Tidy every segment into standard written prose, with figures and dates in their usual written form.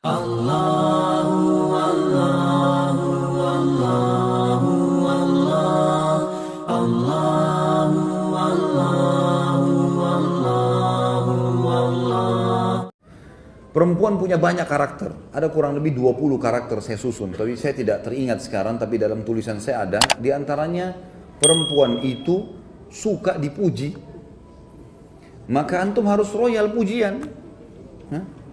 Allahu Allahu Allahu Allah Allahu Allahu Allahu Allah. Perempuan punya banyak karakter, ada kurang lebih 20 karakter saya susun, tapi saya tidak teringat sekarang, tapi dalam tulisan saya ada, di antaranya perempuan itu suka dipuji, maka antum harus royal pujian. Hah?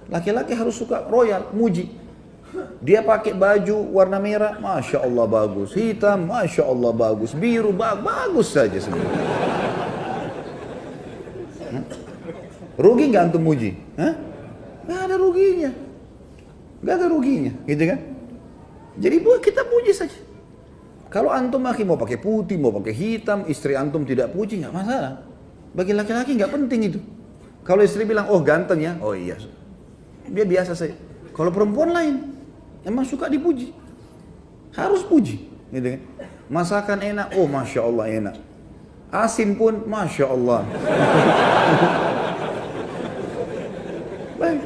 Laki-laki harus suka royal, muji. Dia pakai baju warna merah, Masya Allah bagus, hitam, Masya Allah bagus, biru, bagus saja sebenarnya. Rugi nggak antum muji? Hah? Nggak ada ruginya, nggak ada ruginya, gitu kan? Jadi kita puji saja. Kalau antum laki mau pakai putih, mau pakai hitam, istri antum tidak puji nggak masalah. Bagi laki-laki nggak penting itu. Kalau istri bilang, oh ganteng ya, oh iya, dia biasa saja. Kalau perempuan lain, emang suka dipuji, harus puji, gitu kan? Masakan enak, oh Masya Allah enak. Asin pun, Masya Allah. Baik.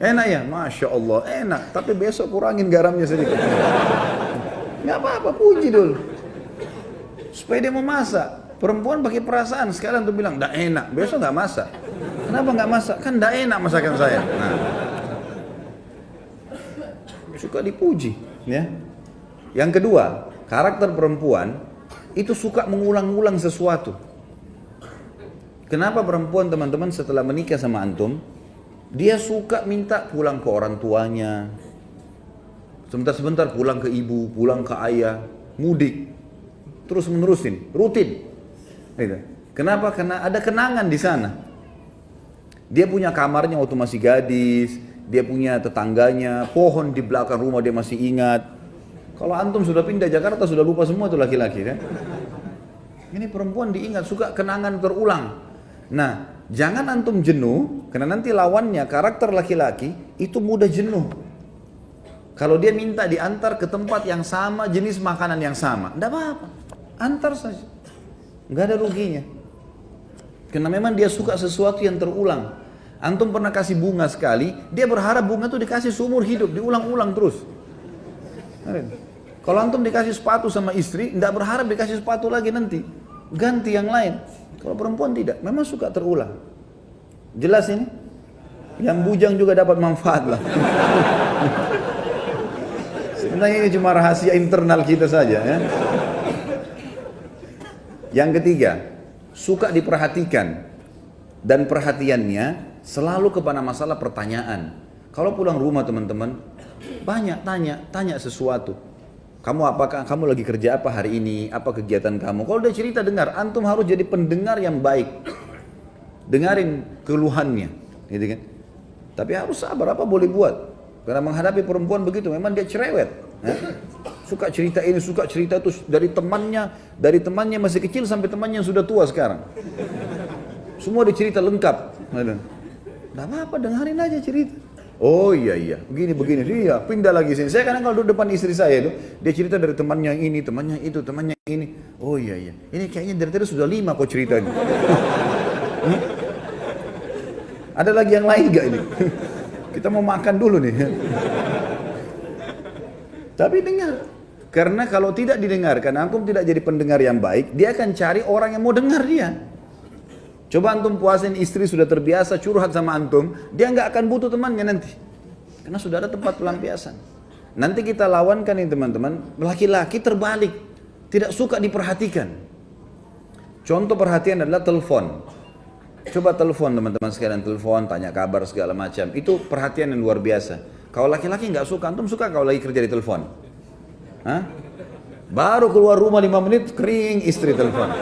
Enak ya, Masya Allah, enak. Tapi besok kurangin garamnya sedikit. Nggak apa-apa, puji dulu. Supaya dia mau masak. Perempuan pakai perasaan, sekarang tuh bilang, nggak enak, besok nggak masak. Kenapa nggak masak? Kan nggak enak masakan saya. Nah. Suka dipuji, ya. Yang kedua, karakter perempuan itu suka mengulang-ulang sesuatu. Kenapa perempuan teman-teman setelah menikah sama antum, dia suka minta pulang ke orang tuanya, sebentar-sebentar pulang ke ibu, pulang ke ayah, mudik, terus menerusin, rutin. Kenapa? Karena ada kenangan di sana. Dia punya kamarnya waktu masih gadis, dia punya tetangganya, pohon di belakang rumah dia masih ingat. Kalau antum sudah pindah Jakarta sudah lupa semua tuh laki-laki kan? Ini perempuan diingat, suka kenangan terulang. Nah, jangan antum jenuh, karena nanti lawannya karakter laki-laki itu mudah jenuh. Kalau dia minta diantar ke tempat yang sama, jenis makanan yang sama, enggak apa-apa, antar saja, enggak ada ruginya. Karena memang dia suka sesuatu yang terulang. Antum pernah kasih bunga sekali, dia berharap bunga itu dikasih seumur hidup, diulang-ulang terus. Kalau antum dikasih sepatu sama istri, enggak berharap dikasih sepatu lagi nanti, ganti yang lain. Kalau perempuan tidak, memang suka terulang. Jelas ini? Yang bujang juga dapat manfaat lah. Sebenarnya ini cuma rahasia internal kita saja ya. Yang ketiga, suka diperhatikan. Dan perhatiannya selalu kepada masalah pertanyaan. Kalau pulang rumah teman-teman, banyak tanya sesuatu. Kamu lagi kerja apa hari ini? Apa kegiatan kamu? Kalau dia cerita dengar, antum harus jadi pendengar yang baik. Dengarin keluhannya, gitu kan? Tapi harus sabar, apa boleh buat? Karena menghadapi perempuan begitu, memang dia cerewet. Suka cerita ini, suka cerita itu dari temannya masih kecil sampai temannya yang sudah tua sekarang. Semua dicerita lengkap. Nggak apa-apa, dengarin aja cerita. Oh iya, begini, iya, pindah lagi sini. Saya kadang kalau duduk depan istri saya itu, dia cerita dari temannya ini, temannya itu, temannya ini. Oh iya, ini kayaknya dari tadi sudah 5 kok ceritanya. Ada lagi yang lain gak ini? Kita mau makan dulu nih. Tapi dengar. Karena kalau tidak didengarkan, antum tidak jadi pendengar yang baik, dia akan cari orang yang mau dengar dia. Coba antum puasin istri sudah terbiasa curhat sama antum, dia nggak akan butuh temannya nanti. Karena sudah ada tempat pelampiasan. Nanti kita lawankan ini teman-teman, laki-laki terbalik, tidak suka diperhatikan. Contoh perhatian adalah telepon. Coba telepon teman-teman sekalian, telepon, tanya kabar segala macam. Itu perhatian yang luar biasa. Kalau laki-laki nggak suka, antum suka kalau lagi kerja di telepon? Hah? Baru keluar rumah 5 menit, kering istri telepon.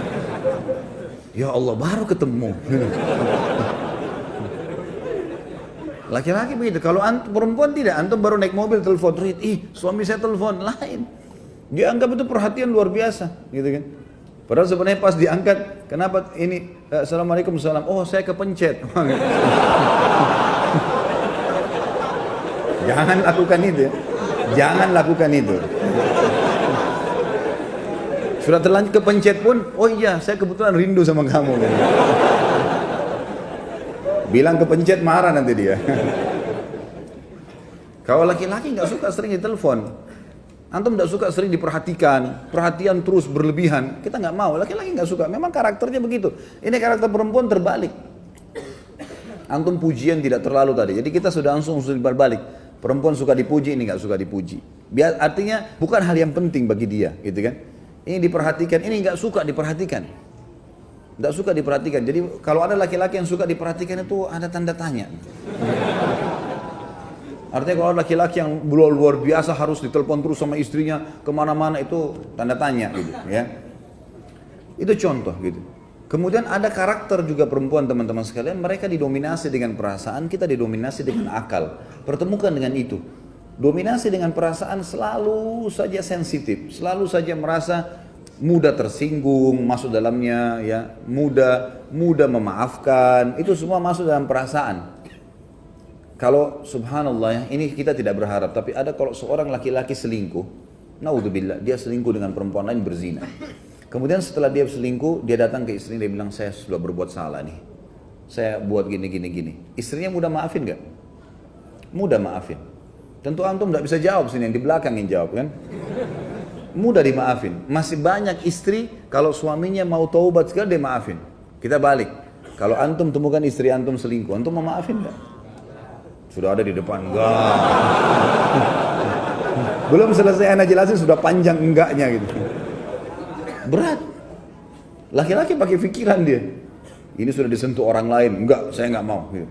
Ya Allah, baru ketemu. Laki-laki begitu. Kalau perempuan tidak, antum baru naik mobil telepon, suami saya telepon, lain. Dia anggap itu perhatian luar biasa, gitu kan? Padahal sebenarnya pas diangkat, kenapa ini? Assalamualaikum, salam. Oh, saya kepencet. Jangan lakukan itu. Jangan lakukan itu. Sudah terlanjur kepencet pun, oh iya, saya kebetulan rindu sama kamu. Bilang kepencet marah nanti dia. Kalau laki-laki nggak suka sering ditelepon, antum nggak suka sering diperhatikan, perhatian terus berlebihan, kita nggak mau. Laki-laki nggak suka, memang karakternya begitu. Ini karakter perempuan terbalik. Antum pujian tidak terlalu tadi, jadi kita sudah langsung berbalik. Perempuan suka dipuji, ini nggak suka dipuji. Artinya bukan hal yang penting bagi dia, gitu kan? Ini diperhatikan, ini nggak suka diperhatikan. Nggak suka diperhatikan. Jadi kalau ada laki-laki yang suka diperhatikan itu ada tanda tanya. Artinya kalau laki-laki yang luar biasa harus ditelepon terus sama istrinya kemana-mana, itu tanda tanya gitu ya. Itu contoh gitu. Kemudian ada karakter juga perempuan teman-teman sekalian, mereka didominasi dengan perasaan, kita didominasi dengan akal. Pertemukan dengan itu. Dominasi dengan perasaan selalu saja sensitif, selalu saja merasa mudah tersinggung, masuk dalamnya ya, mudah memaafkan, itu semua masuk dalam perasaan. Kalau subhanallah ya, ini kita tidak berharap, tapi ada kalau seorang laki-laki selingkuh, naudzubillah, dia selingkuh dengan perempuan lain berzina. Kemudian setelah dia selingkuh, dia datang ke istrinya, dia bilang, saya sudah berbuat salah nih. Saya buat gini. Istrinya mudah maafin gak? Mudah maafin. Tentu antum tidak bisa jawab sini, yang di belakang yang jawab kan? Mudah dimaafin. Masih banyak istri, kalau suaminya mau taubat sekali, dia maafin. Kita balik. Kalau antum temukan istri antum selingkuh, antum mau maafin gak? Sudah ada di depan, enggak. Belum selesai anak jelasin sudah panjang enggaknya gitu. Berat. Laki-laki pakai pikiran dia. Ini sudah disentuh orang lain, enggak, saya enggak mau gitu.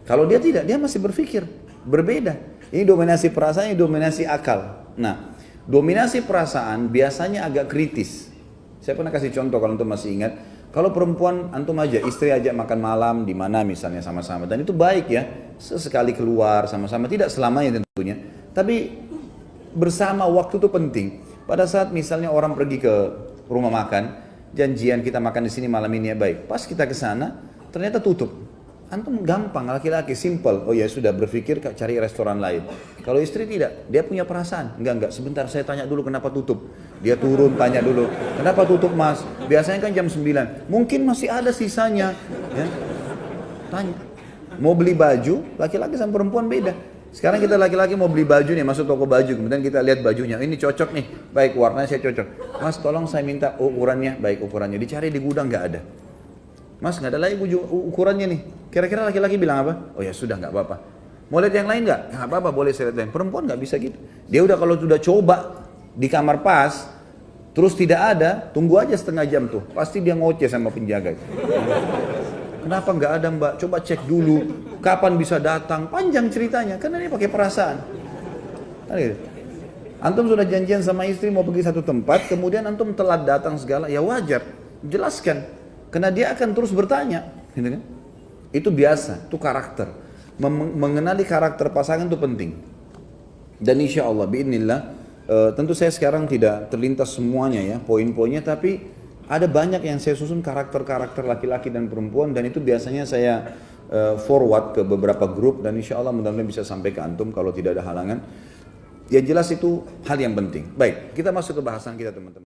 Kalau dia tidak, dia masih berpikir berbeda. Ini dominasi perasaan, ini dominasi akal. Nah, dominasi perasaan biasanya agak kritis. Saya pernah kasih contoh kalau antum masih ingat. Kalau perempuan antum aja, istri ajak makan malam di mana misalnya sama-sama, dan itu baik ya, sesekali keluar sama-sama, tidak selamanya tentunya, tapi bersama waktu itu penting. Pada saat misalnya orang pergi ke rumah makan, janjian kita makan di sini malam ini ya, baik. Pas kita ke sana, ternyata tutup. Antum gampang, laki-laki simple, oh ya sudah berpikir cari restoran lain. Kalau istri tidak, dia punya perasaan, enggak, sebentar saya tanya dulu kenapa tutup. Dia turun tanya dulu, kenapa tutup mas? Biasanya kan jam 9, mungkin masih ada sisanya. Ya. Tanya, mau beli baju, laki-laki sama perempuan beda. Sekarang kita laki-laki mau beli baju nih, masuk toko baju, kemudian kita lihat bajunya, ini cocok nih, baik warnanya saya cocok. Mas tolong saya minta ukurannya, baik ukurannya, dicari di gudang nggak ada. Mas nggak ada lagi ukurannya nih. Kira-kira laki-laki bilang apa? Oh ya sudah nggak apa-apa. Mau lihat yang lain nggak? Nggak apa-apa, boleh saya lihat yang. Perempuan nggak bisa gitu. Dia udah kalau sudah coba di kamar pas, terus tidak ada, tunggu aja setengah jam tuh. Pasti dia ngoceh sama penjaga. Kenapa nggak ada mbak? Coba cek dulu. Kapan bisa datang? Panjang ceritanya. Karena dia pakai perasaan. Antum sudah janjian sama istri mau pergi satu tempat, kemudian antum telat datang segala, ya wajar. Jelaskan. Karena dia akan terus bertanya, gitu kan? Itu biasa, itu karakter. Mengenali karakter pasangan itu penting. Dan insya Allah, biidznillah, tentu saya sekarang tidak terlintas semuanya ya, poin-poinnya, tapi ada banyak yang saya susun karakter-karakter laki-laki dan perempuan, dan itu biasanya saya forward ke beberapa grup, dan insya Allah mudah-mudahan bisa sampai ke antum kalau tidak ada halangan. Yang jelas itu hal yang penting. Baik, kita masuk ke bahasan kita teman-teman.